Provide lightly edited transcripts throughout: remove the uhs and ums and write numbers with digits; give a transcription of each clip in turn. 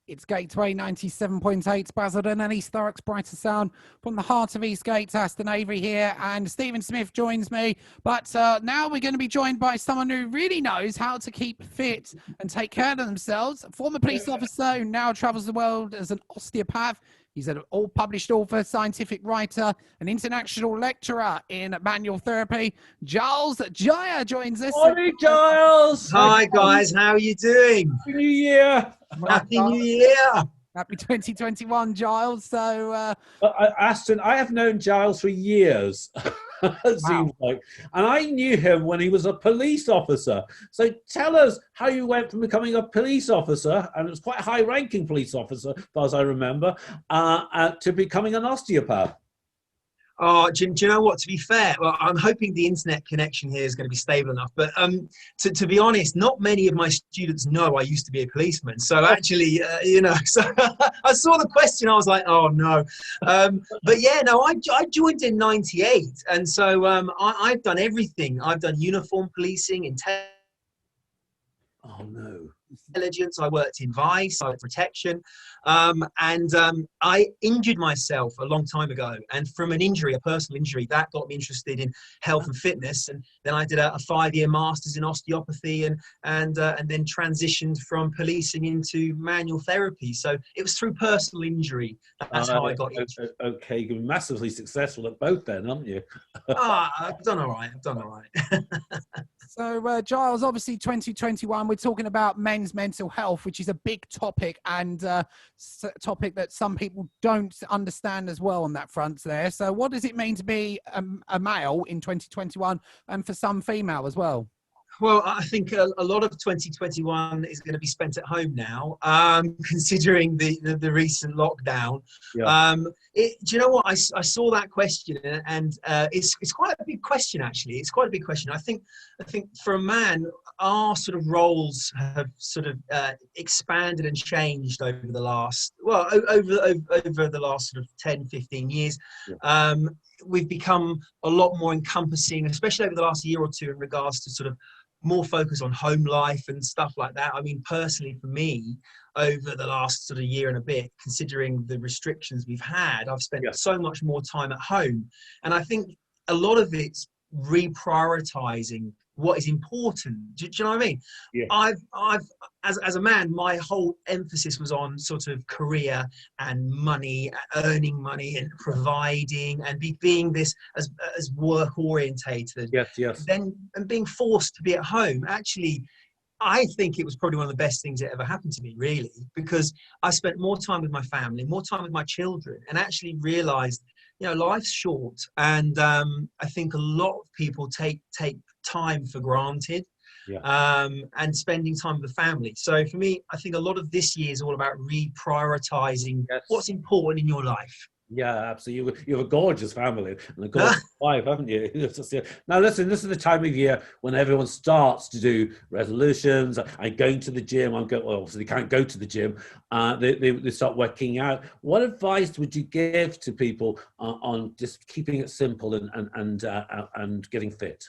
It's Gateway 97.8 Basildon and East Thurrock's brightest sound from the heart of Eastgate. Aston Avery here, and Steven Smith joins me. But now we're going to be joined by someone who really knows how to keep fit and take care of themselves. A former police officer who now travels the world as an osteopath. He's an all-published author, scientific writer, an international lecturer in manual therapy. Giles Gyer joins us. Morning, Giles. Hi, guys. How are you doing? Happy New Year. Happy New Year. Happy 2021, Giles. So, Aston, I have known Giles for years, it seems like. And I knew him when he was a police officer. So tell us how you went from becoming a police officer, and it was quite a high-ranking police officer, as far as I remember, to becoming an osteopath. Oh, Jim, do you know what? To be fair, well, I'm hoping the internet connection here is going to be stable enough. But to be honest, not many of my students know I used to be a policeman. So actually, so I saw the question. I was like, oh, no. But yeah, no, I joined in 98. And so I've done everything. I've done uniform policing, intelligence. I worked in vice, I protection, I injured myself a long time ago, and from an injury, a personal injury, that got me interested in health and fitness, and then I did a 5-year master's in osteopathy, and then transitioned from policing into manual therapy. So it was through personal injury. That's how I got into it. Okay, you're massively successful at both then, aren't you? I've done all right. So, Giles, obviously 2021, we're talking about men's mental health, which is a big topic, and topic that some people don't understand as well on that front there. So what does it mean to be a male in 2021, and for some female as well? Well, I think a lot of 2021 is going to be spent at home now, considering the recent lockdown. Yeah. Do you know what? I saw that question, and it's quite a big question, actually. It's quite a big question. I think for a man, our sort of roles have sort of expanded and changed over the last sort of 10, 15 years. Yeah. We've become a lot more encompassing, especially over the last year or two, in regards to sort of more focus on home life and stuff like that. I mean, personally for me, over the last sort of year and a bit, considering the restrictions we've had, I've spent so much more time at home. And I think a lot of it's reprioritizing what is important. Do you know what I mean? Yeah. I've as a man, my whole emphasis was on sort of career and money, earning money and providing, and being this as work orientated. Yes. Then and being forced to be at home. Actually, I think it was probably one of the best things that ever happened to me, really, because I spent more time with my family, more time with my children, and actually realized, life's short. And I think a lot of people take time for granted. Yeah. And spending time with the family. So for me, I think a lot of this year is all about reprioritizing what's important in your life. Yeah, absolutely. You have a gorgeous family and a gorgeous wife, haven't you? Now, listen, this is the time of year when everyone starts to do resolutions. I'm going to the gym. Obviously, they can't go to the gym. They start working out. What advice would you give to people on just keeping it simple and getting fit?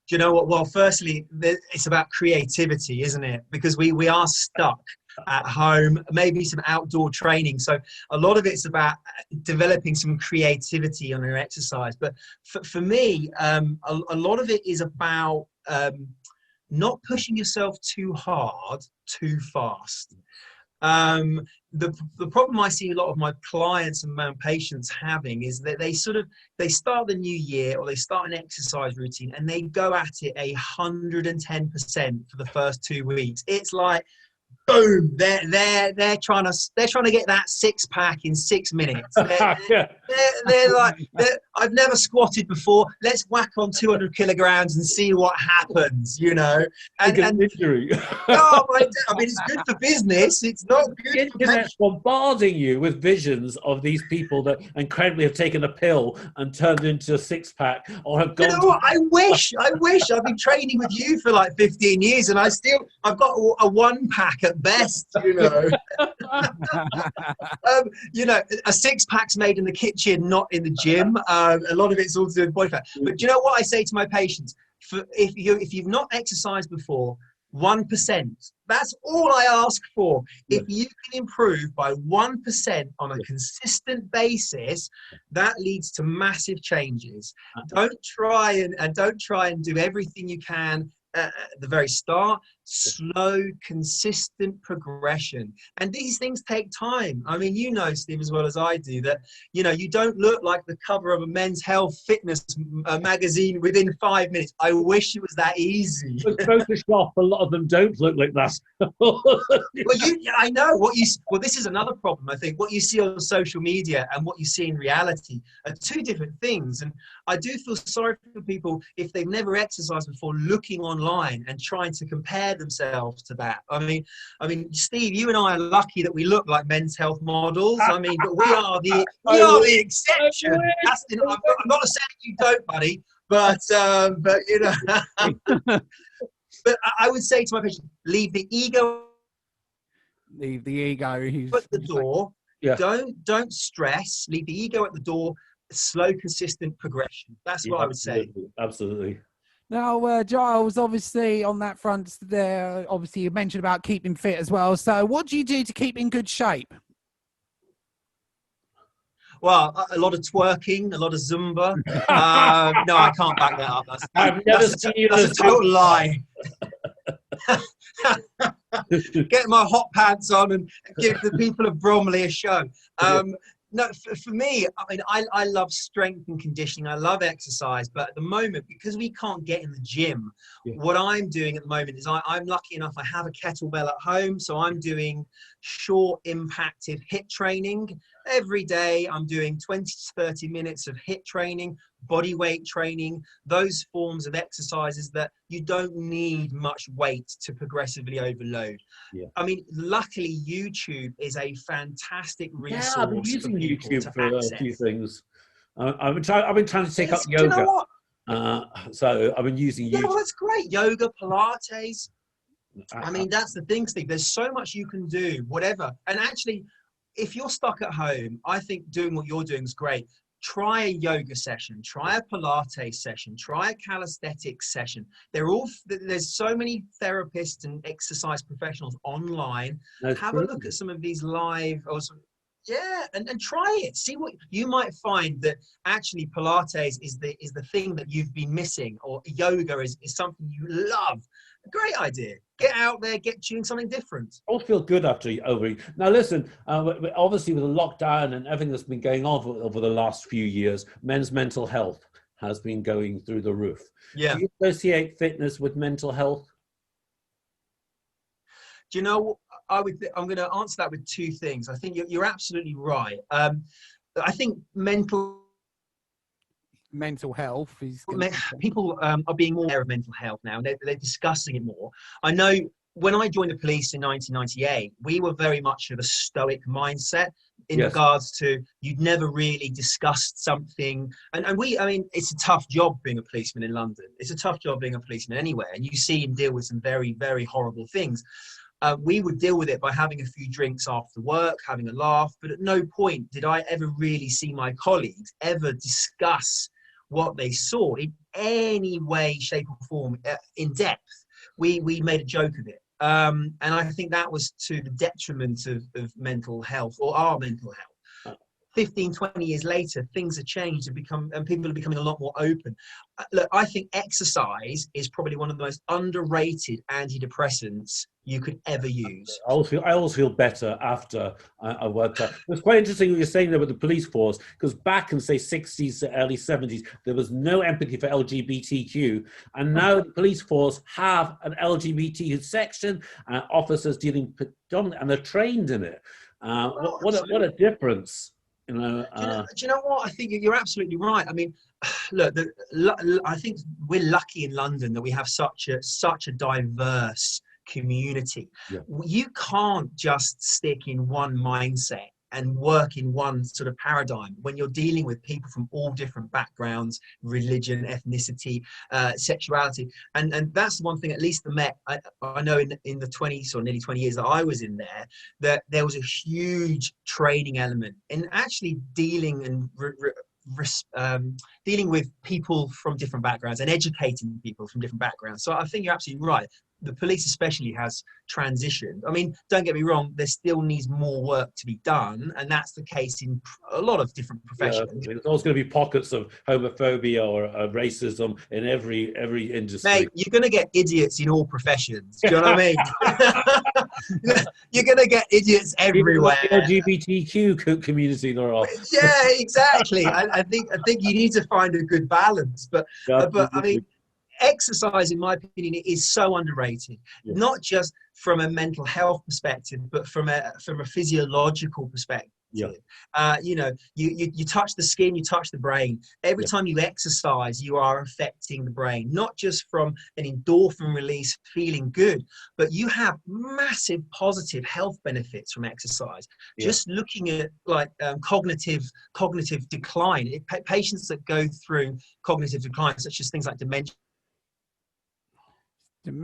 Do you know what? Well, firstly, it's about creativity, isn't it? Because we are stuck at home, maybe some outdoor training. So a lot of it's about developing some creativity on your exercise. But for me, a lot of it is about not pushing yourself too hard, too fast. The problem I see a lot of my clients and my patients having is that they start the new year, or they start an exercise routine, and they go at it 110% for the first 2 weeks. It's like, boom, they're trying to get that 6-pack in 6 minutes. They're like, I've never squatted before. Let's whack on 200 kilograms and see what happens, And injury. I mean, it's good for business. It's not good. The internet's bombarding you with visions of these people that incredibly have taken a pill and turned into a 6-pack, or have gone. I wish. I've been training with you for like 15 years, and I've got a 1-pack at best. A 6-pack's made in the kitchen, not in the gym. A lot of it's all to do with body fat. But do you know what I say to my patients? If you've not exercised before, 1%. That's all I ask for. If you can improve by 1% on a consistent basis, that leads to massive changes. Don't try and do everything you can at the very start. Slow, consistent progression. And these things take time. I mean, you know, Steve, as well as I do, that, you know, you don't look like the cover of a Men's Health Fitness magazine within 5 minutes. I wish it was that easy. With Photoshop, a lot of them don't look like that. Well, I know what you. Well, this is another problem. I think what you see on social media and what you see in reality are two different things. And I do feel sorry for people if they've never exercised before, looking online and trying to compare themselves to that. I mean, Steve, you and I are lucky that we look like Men's Health models. I mean, but we are the exception. I'm not saying you don't, buddy, but you know. But I would say to my patients, leave the ego at the door. Yeah. Don't stress. Leave the ego at the door. Slow, consistent progression. That's what I would say. Absolutely. Now, Giles, obviously on that front there, obviously you mentioned about keeping fit as well. So what do you do to keep in good shape? Well, a lot of twerking, a lot of Zumba. No, I can't back that up. That's a total lie. Get my hot pants on and give the people of Bromley a show. No, for me, I mean, I love strength and conditioning. I love exercise, but at the moment, because we can't get in the gym, what I'm doing at the moment is I'm lucky enough, I have a kettlebell at home. So I'm doing short impacted HIIT training. Every day I'm doing 20 to 30 minutes of HIIT training, body weight training, those forms of exercises that you don't need much weight to progressively overload. I mean, luckily YouTube is a fantastic resource. I've been using YouTube for a few things. I've been trying to take up yoga. You know what? So I've been using YouTube. Well, that's great. Yoga, Pilates. I mean, that's the thing, Steve. There's so much you can do, whatever. And actually, if you're stuck at home, I think doing what you're doing is great. Try a yoga session, try a Pilates session, try a calisthenics session. There's so many therapists and exercise professionals online. Have a look at some of these live and try it. See what you might find, that actually Pilates is the thing that you've been missing, or yoga is something you love. A great idea. Get out there, get doing something different. I all feel good after over. Now listen, obviously with the lockdown and everything that's been going on over the last few years, men's mental health has been going through the roof. Yeah. Do you associate fitness with mental health? Do you know, I'm going to answer that with two things. I think you're absolutely right. I think mental health is people are being more aware of mental health now, and they're discussing it more. I know when I joined the police in 1998, we were very much of a stoic mindset in regards to, you'd never really discussed something. And I mean, it's a tough job being a policeman in London. It's a tough job being a policeman anywhere. And you see and deal with some very, very horrible things. We would deal with it by having a few drinks after work, having a laugh. But at no point did I ever really see my colleagues ever discuss what they saw in any way, shape or form in depth. We made a joke of it. And I think that was to the detriment of mental health, or our mental health. 15, 20 years later, things have changed and people are becoming a lot more open. Look, I think exercise is probably one of the most underrated antidepressants you could ever use. I always feel better after I worked out. It's quite interesting what you're saying there with the police force, because back in, say, 60s to early 70s, there was no empathy for LGBTQ. And now the police force have an LGBT section, officers dealing predominantly, and they're trained in it. What a difference. You know, do you know what? I think you're absolutely right. I mean, look, I think we're lucky in London that we have such a diverse community. You can't just stick in one mindset and work in one sort of paradigm when you're dealing with people from all different backgrounds, religion, ethnicity, sexuality. And that's the one thing, at least the Met, I know in the 20s or nearly 20 years that I was in there, that there was a huge training element in actually dealing and dealing with people from different backgrounds and educating people from different backgrounds. So I think you're absolutely right. the police especially has transitioned. I mean, don't get me wrong, there still needs more work to be done, and that's the case in a lot of different professions. Yeah, there's always going to be pockets of homophobia or racism in every industry. Mate, you're going to get idiots in all professions. Do you know what I mean? You're going to get idiots everywhere. Even the LGBTQ community, Laura. Yeah, exactly. I think you need to find a good balance. But I mean, exercise, in my opinion, is so underrated. Yeah. Not just from a mental health perspective, but from a physiological perspective. Yeah. You know, you touch the skin, you touch the brain. Every time you exercise, you are affecting the brain, not just from an endorphin release, feeling good, but you have massive positive health benefits from exercise. Just looking at like cognitive decline, patients that go through cognitive decline, such as things like dementia and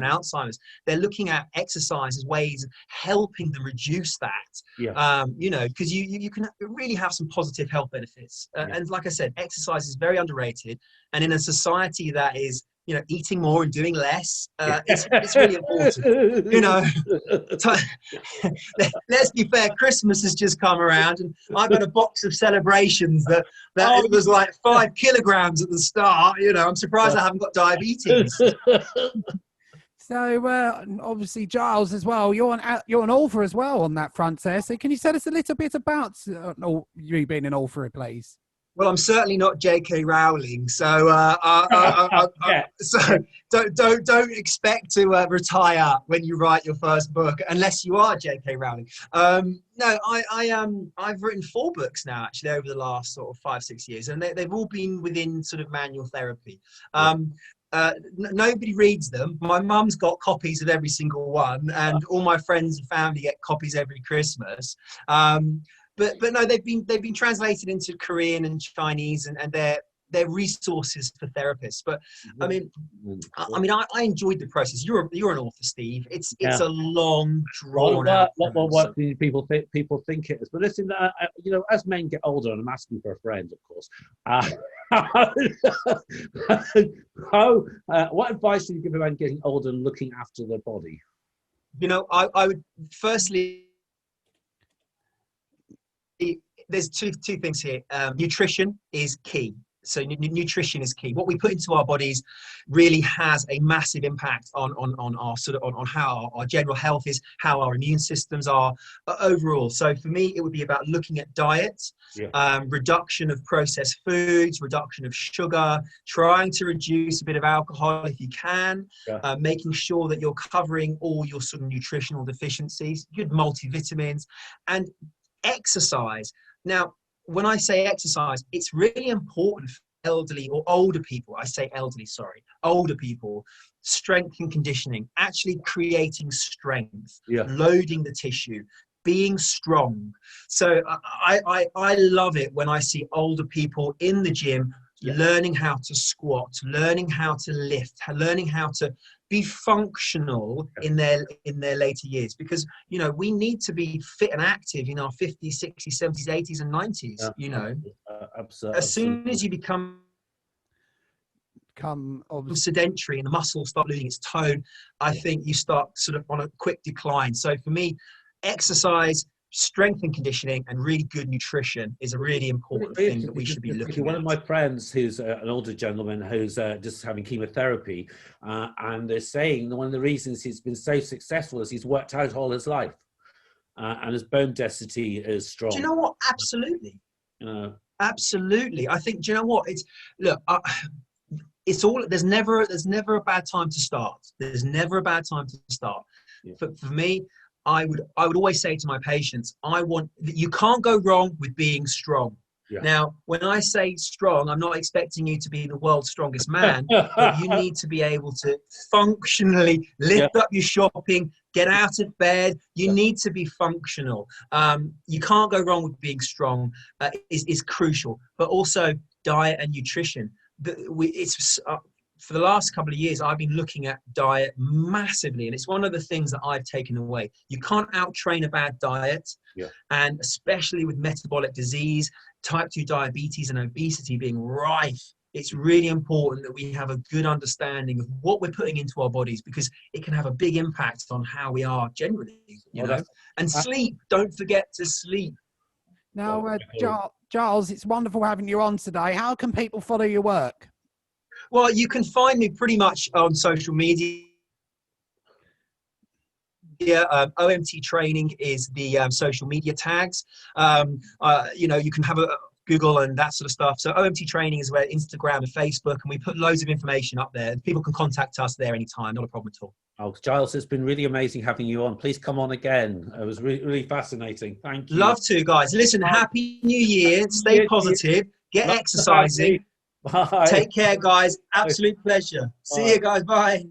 Alzheimer's, they're looking at exercise as ways of helping them reduce that. You know, because you can really have some positive health benefits. And like I said, exercise is very underrated. And in a society that is, you know, eating more and doing less, it's really important. You know, let's be fair, Christmas has just come around, and I've got a box of celebrations that it was like 5 kilograms at the start. You know, I'm surprised I haven't got diabetes. So obviously, Giles, as well, you're an author as well on that front there. So can you tell us a little bit about you being an author, please? Well, I'm certainly not J.K. Rowling, so so don't expect to retire when you write your first book, unless you are J.K. Rowling. No, I've written 4 books now, actually, over the last sort of 5-6 years, and they've all been within sort of manual therapy. Nobody reads them. My mum's got copies of every single one, and all my friends and family get copies every Christmas. But no, they've been translated into Korean and Chinese, and they're resources for therapists. But I mean, I enjoyed the process. You're an author, Steve. It's a long, drawn out. What work do people think it is? But listen, you know, as men get older, and I'm asking for a friend, of course. What advice do you give a man getting older and looking after their body? You know, I would firstly. There's two things here. Nutrition is key. So nutrition is key. What we put into our bodies really has a massive impact on our on how our general health is, how our immune systems are overall. So for me, it would be about looking at diet, reduction of processed foods, reduction of sugar, trying to reduce a bit of alcohol if you can, making sure that you're covering all your sort of nutritional deficiencies, good multivitamins, and exercise. Now, when I say exercise, it's really important for elderly or older people. I say elderly, sorry, older people. Strength and conditioning, actually creating strength, loading the tissue, being strong. So I love it when I see older people in the gym learning how to squat, learning how to lift, learning how to be functional in their later years, because you know we need to be fit and active in our 50s, 60s, 70s, 80s and 90s. You know, absolutely. As soon as you become sedentary and the muscles start losing its tone, I think you start sort of on a quick decline. So for me, exercise, strength and conditioning, and really good nutrition is a really important thing that we should be looking at. One of my friends who's an older gentleman who's just having chemotherapy, and they're saying that one of the reasons he's been so successful is he's worked out all his life, and his bone density is strong. Do you know what? Absolutely. Absolutely. I think, do you know what? It's all, there's never a bad time to start. There's never a bad time to start. For me, I would always say to my patients, you can't go wrong with being strong. Now, when I say strong, I'm not expecting you to be the world's strongest man, but you need to be able to functionally lift up your shopping, get out of bed. You need to be functional. You can't go wrong with being strong. Is crucial, but also diet and nutrition. For the last couple of years, I've been looking at diet massively, and it's one of the things that I've taken away. You can't out-train a bad diet, and especially with metabolic disease, type 2 diabetes and obesity being rife it's really important that we have a good understanding of what we're putting into our bodies, because it can have a big impact on how we are generally, you know. And sleep, don't forget to sleep. Now, Giles, it's wonderful having you on today. How can people follow your work? Well, you can find me pretty much on social media. OMT Training is the social media tags. You know, you can have a Google and that sort of stuff. So OMT Training is where Instagram and Facebook, and we put loads of information up there. People can contact us there anytime, not a problem at all. Oh, Giles, it's been really amazing having you on. Please come on again. It was really, really fascinating. Thank you. Love to, guys. Listen, Happy New Year. Stay positive. Get exercising. Bye. Take care, guys. Absolute pleasure. See you guys. Bye.